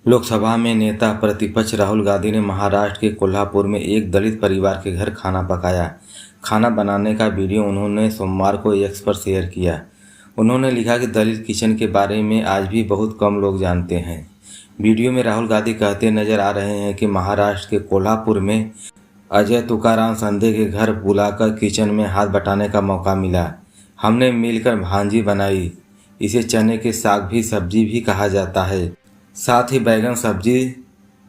लोकसभा में नेता प्रतिपक्ष राहुल गांधी ने महाराष्ट्र के कोल्हापुर में एक दलित परिवार के घर खाना पकाया। खाना बनाने का वीडियो उन्होंने सोमवार को एक्स पर शेयर किया। उन्होंने लिखा कि दलित किचन के बारे में आज भी बहुत कम लोग जानते हैं। वीडियो में राहुल गांधी कहते नजर आ रहे हैं कि महाराष्ट्र के कोल्हापुर में अजय तुकाराम संधे के घर बुलाकर किचन में हाथ बटाने का मौका मिला। हमने मिलकर भांजी बनाई। इसे चने के साग भी सब्जी भी कहा जाता है। साथ ही बैगन सब्जी,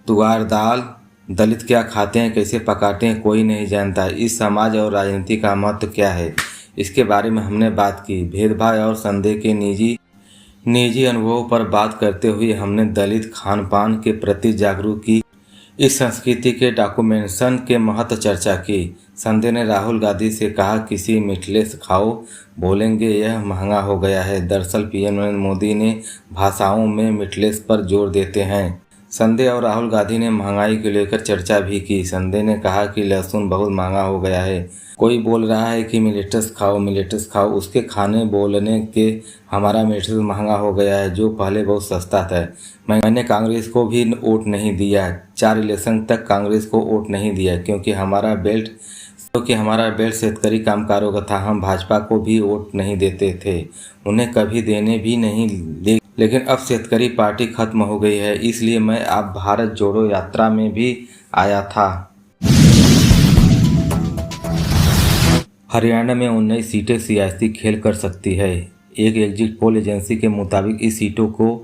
तुअर दाल। दलित क्या खाते हैं, कैसे पकाते हैं, कोई नहीं जानता। इस समाज और राजनीति का महत्व क्या है, इसके बारे में हमने बात की। भेदभाव और संदेह के निजी अनुभवों पर बात करते हुए हमने दलित खान पान के प्रति जागरूक की। इस संस्कृति के डॉक्यूमेंटेशन के महत्व चर्चा की। संधे ने राहुल गांधी से कहा, किसी मिठलेस खाओ, बोलेंगे यह महंगा हो गया है। दरअसल पीएम नरेंद्र मोदी ने भाषाओं में मिठलेस पर जोर देते हैं। संधे और राहुल गांधी ने महंगाई को लेकर चर्चा भी की। संधे ने कहा कि लहसुन बहुत महंगा हो गया है। कोई बोल रहा है कि मिलेट्स खाओ, उसके खाने बोलने के हमारा मिलेट्स महंगा हो गया है, जो पहले बहुत सस्ता था। मैंने कांग्रेस को भी वोट नहीं दिया। 4 इलेक्शन तक कांग्रेस को वोट नहीं दिया क्योंकि हमारा बेल्ट शेतकरी कामगारों का था। हम भाजपा को भी वोट नहीं देते थे, उन्हें कभी देने भी नहीं दे। लेकिन अब शेतकरी पार्टी खत्म हो गई है, इसलिए मैं अब भारत जोड़ो यात्रा में भी आया था। हरियाणा में 19 सीटें सियासी खेल कर सकती है। एक एग्जिट पोल एजेंसी के मुताबिक इस सीटों को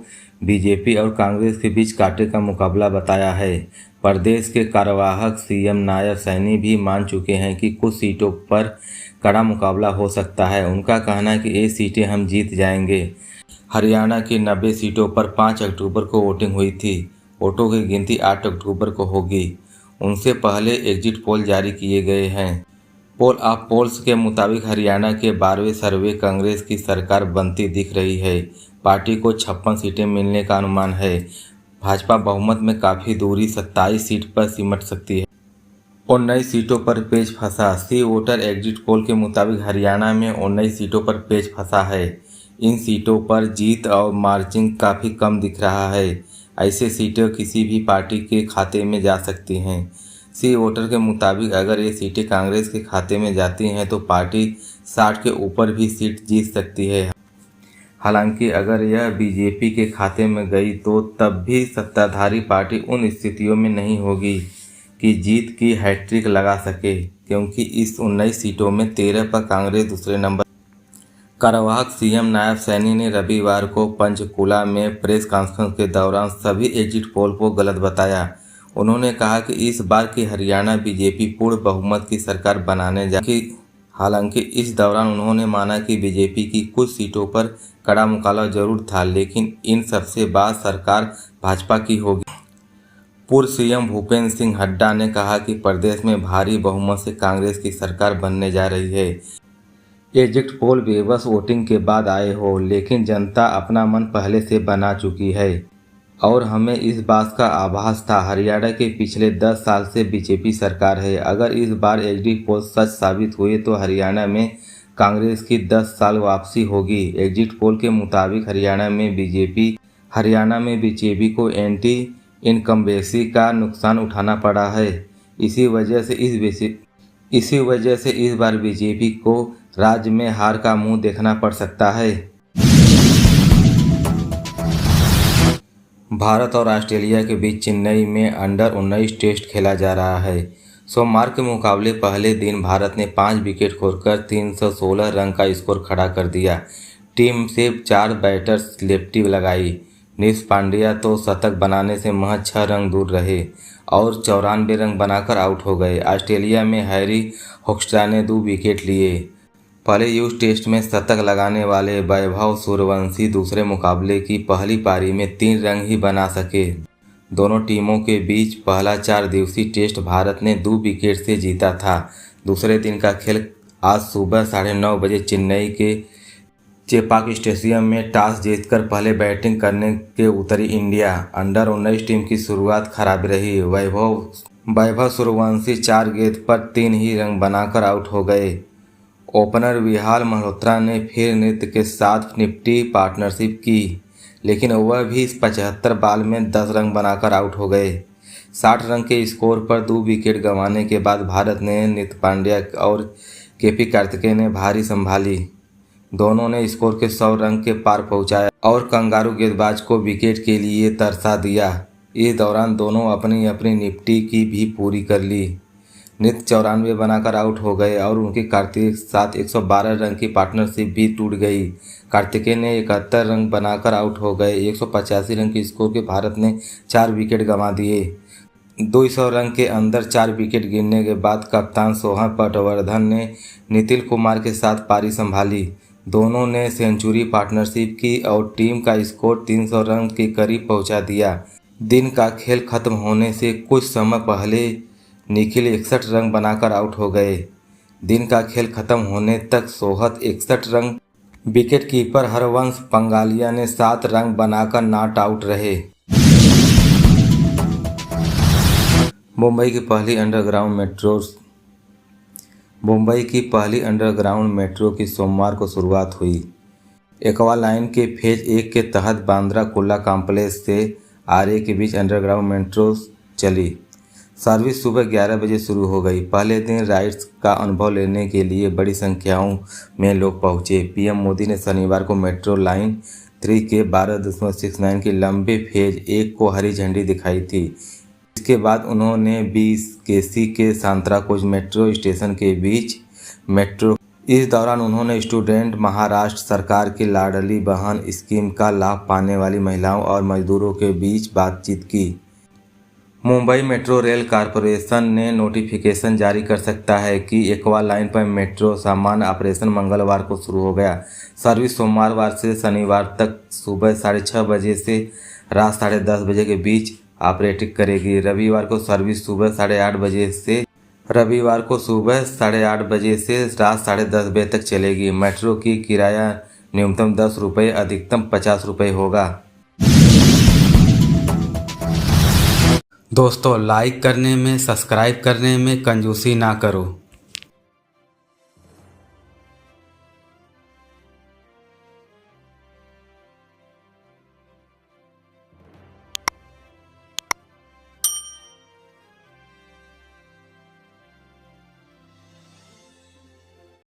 बीजेपी और कांग्रेस के बीच कांटे का मुकाबला बताया है। प्रदेश के कार्यवाहक सीएम नायब सैनी भी मान चुके हैं कि कुछ सीटों पर कड़ा मुकाबला हो सकता है। उनका कहना है कि ये सीटें हम जीत जाएंगे। हरियाणा की 90 सीटों पर 5 अक्टूबर को वोटिंग हुई थी। वोटों की गिनती 8 अक्टूबर को होगी। उनसे पहले एग्जिट पोल जारी किए गए हैं। पोल ऑफ पोल्स के मुताबिक हरियाणा के 12वें सर्वे कांग्रेस की सरकार बनती दिख रही है। पार्टी को 56 सीटें मिलने का अनुमान है। भाजपा बहुमत में काफ़ी दूरी 27 सीट पर सिमट सकती है। 19 सीटों पर पेच फंसा। सी वोटर एग्जिट पोल के मुताबिक हरियाणा में 19 सीटों पर पेच फंसा है। इन सीटों पर जीत और मार्जिन काफ़ी कम दिख रहा है। ऐसे सीटें किसी भी पार्टी के खाते में जा सकती हैं। सी वोटर के मुताबिक अगर ये सीटें कांग्रेस के खाते में जाती हैं तो पार्टी 60 के ऊपर भी सीट जीत सकती है। हालांकि अगर यह बीजेपी के खाते में गई तो तब भी सत्ताधारी पार्टी उन स्थितियों में नहीं होगी कि जीत की हैट्रिक लगा सके, क्योंकि इस 19 सीटों में 13 पर कांग्रेस दूसरे नंबर। कार्यवाहक सीएम नायब सैनी ने रविवार को पंचकुला में प्रेस कॉन्फ्रेंस के दौरान सभी एग्जिट पोल को गलत बताया। उन्होंने कहा कि इस बार की हरियाणा बीजेपी पूर्ण बहुमत की सरकार बनाने जाएगी। हालांकि इस दौरान उन्होंने माना कि बीजेपी की कुछ सीटों पर कड़ा मुकाबला जरूर था, लेकिन इन सबसे बाद सरकार भाजपा की होगी। पूर्व सीएम भूपेंद्र सिंह हुड्डा ने कहा कि प्रदेश में भारी बहुमत से कांग्रेस की सरकार बनने जा रही है। एग्जिट पोल बेबस वोटिंग के बाद आए हो, लेकिन जनता अपना मन पहले से बना चुकी है और हमें इस बात का आभास था। हरियाणा के पिछले 10 साल से बीजेपी सरकार है। अगर इस बार एग्जिट पोल सच साबित हुए तो हरियाणा में कांग्रेस की 10 साल वापसी होगी। एग्जिट पोल के मुताबिक हरियाणा में बीजेपी को एंटी इनकम्बेंसी का नुकसान उठाना पड़ा है। इसी वजह से इस बार बीजेपी को राज्य में हार का मुंह देखना पड़ सकता है। भारत और ऑस्ट्रेलिया के बीच चेन्नई में अंडर-19 टेस्ट खेला जा रहा है। सोमवार के मुकाबले पहले दिन भारत ने 5 विकेट खोकर 316 रन का स्कोर खड़ा कर दिया। टीम से 4 बैटर्स लेफ्टी लगाई। निश पांड्या तो शतक बनाने से महज 6 रन दूर रहे और 94 रन बनाकर आउट हो गए। ऑस्ट्रेलिया में हैरी होक्स्ट्रा ने 2 विकेट लिए। पहले यूथ टेस्ट में शतक लगाने वाले वैभव सूर्यवंशी दूसरे मुकाबले की पहली पारी में 3 रन ही बना सके। दोनों टीमों के बीच पहला 4 दिवसीय टेस्ट भारत ने 2 विकेट से जीता था। दूसरे दिन का खेल आज सुबह 9:30 बजे चेन्नई के चेपाक स्टेडियम में टॉस जीतकर पहले बैटिंग करने के उतरी इंडिया। अंडर-19 टीम की शुरुआत खराब रही। वैभव सूर्यवंशी 4 गेंद पर 3 ही रन बनाकर आउट हो गए। ओपनर विहाल मल्होत्रा ने फिर नृत्य के साथ निफ्टी पार्टनरशिप की, लेकिन वह भी इस 75 बॉल में 10 रन बनाकर आउट हो गए। 60 रन के स्कोर पर 2 विकेट गंवाने के बाद भारत ने नितिन पांड्या और केपी कार्तिकेय ने भारी संभाली। दोनों ने स्कोर के 100 रन के पार पहुंचाया और कंगारू गेंदबाज को विकेट के लिए तरसा दिया। इस दौरान दोनों अपनी अपनी निफ्टी की भी पूरी कर ली। नित 94 बनाकर आउट हो गए और उनकी कार्तिक के साथ 112 रन की पार्टनरशिप भी टूट गई। कार्तिकेय ने 71 रन बनाकर आउट हो गए। 185 रन के स्कोर के भारत ने 4 विकेट गंवा दिए। 200 रन के अंदर 4 विकेट गिरने के बाद कप्तान सोहन पटवर्धन ने नितिन कुमार के साथ पारी संभाली। दोनों ने सेंचुरी पार्टनरशिप की और टीम का स्कोर 300 रन के करीब पहुंचा दिया। दिन का खेल खत्म होने से कुछ समय पहले निखिल 61 रन बनाकर आउट हो गए। दिन का खेल खत्म होने तक सोहत 61 रन, विकेटकीपर हरवंश पंगालिया ने 7 रन बनाकर नॉट आउट रहे। मुंबई की पहली अंडरग्राउंड मेट्रो की सोमवार को शुरुआत हुई। एक्वा लाइन के फेज 1 के तहत बांद्रा कुर्ला कॉम्प्लेक्स से आरए के बीच अंडरग्राउंड मेट्रो चली। सर्विस सुबह 11 बजे शुरू हो गई। पहले दिन राइड्स का अनुभव लेने के लिए बड़ी संख्याओं में लोग पहुंचे। पीएम मोदी ने शनिवार को मेट्रो लाइन 3 के 12.69 के लंबे फेज 1 को हरी झंडी दिखाई थी। इसके बाद उन्होंने बीकेसी के सांतराकोज मेट्रो स्टेशन के बीच मेट्रो। इस दौरान उन्होंने स्टूडेंट महाराष्ट्र सरकार की लाडली बहन स्कीम का लाभ पाने वाली महिलाओं और मजदूरों के बीच बातचीत की। मुंबई मेट्रो रेल कॉरपोरेशन ने नोटिफिकेशन जारी कर सकता है कि एक्वा लाइन पर मेट्रो सामान्य ऑपरेशन मंगलवार को शुरू हो गया। सर्विस सोमवार से शनिवार तक सुबह 6:30 बजे से रात 10:30 बजे के बीच ऑपरेट करेगी। रविवार को सर्विस सुबह 8:30 बजे से रात 10:30 बजे तक चलेगी। मेट्रो की किराया न्यूनतम 10 रुपये, अधिकतम 50 रुपये होगा। दोस्तों, लाइक करने में, सब्सक्राइब करने में कंजूसी ना करो।